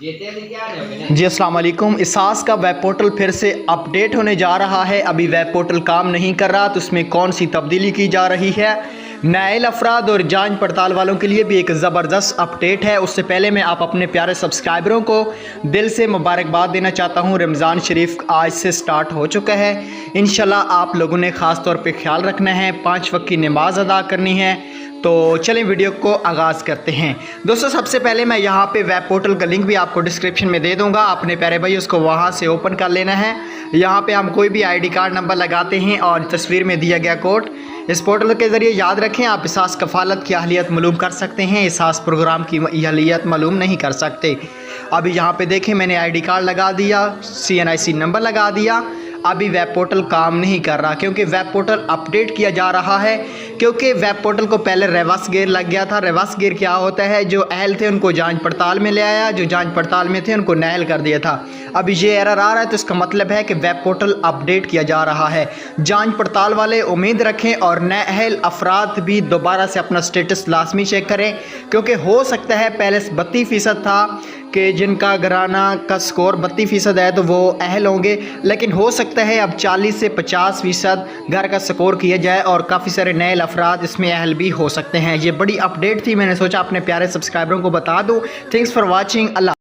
जी अस्सलाम वालेकुम। इसास का वेब पोर्टल फिर से अपडेट होने जा रहा है। अभी वेब पोर्टल काम नहीं कर रहा, तो उसमें कौन सी तब्दीली की जा रही है। नाइल अफराद और जांच पड़ताल वालों के लिए भी एक ज़बरदस्त अपडेट है। उससे पहले मैं आप अपने प्यारे सब्सक्राइबरों को दिल से मुबारकबाद देना चाहता हूँ। रमज़ान शरीफ आज से स्टार्ट हो चुका है। इंशाल्लाह आप लोगों ने ख़ास तौर पे ख्याल रखना है, 5 वक्त की नमाज अदा करनी है। तो चलें वीडियो को आगाज़ करते हैं। दोस्तों सबसे पहले मैं यहाँ पे वेब पोर्टल का लिंक भी आपको डिस्क्रिप्शन में दे दूँगा। अपने प्यारे भाई उसको वहाँ से ओपन कर लेना है। यहाँ पे हम कोई भी आईडी कार्ड नंबर लगाते हैं और तस्वीर में दिया गया कोड इस पोर्टल के ज़रिए याद रखें। आप इसास कफ़ालत की अहलियत मालूम कर सकते हैं, इसास प्रोग्राम की अहलियत मालूम नहीं कर सकते। अभी यहाँ पे देखें मैंने आईडी कार्ड लगा दिया, CNIC नंबर लगा दिया। अभी वेब पोर्टल काम नहीं कर रहा क्योंकि वेब पोर्टल अपडेट किया जा रहा है। क्योंकि वेब पोर्टल को पहले रिवर्स गियर लग गया था। रिवर्स गियर क्या होता है, जो अहल थे उनको जांच पड़ताल में ले आया, जो जांच पड़ताल में थे उनको नाइल कर दिया था। अभी ये एरर आ रहा है, तो इसका मतलब है कि वेब पोर्टल अपडेट किया जा रहा है। जांच पड़ताल वाले उम्मीद रखें और नाअहल अफराद भी दोबारा से अपना स्टेटस लाजमी चेक करें, क्योंकि हो सकता है पहले 32% था कि जिनका घराना का स्कोर 32% है तो वो अहल होंगे, लेकिन हो सकता है अब 40 से 50% घर का स्कोर किया जाए और काफ़ी सारे नए अफराद इसमें अहल भी हो सकते हैं। ये बड़ी अपडेट थी, मैंने सोचा अपने प्यारे सब्सक्राइबरों को बता दूं। Thanks for watching. अल्लाह।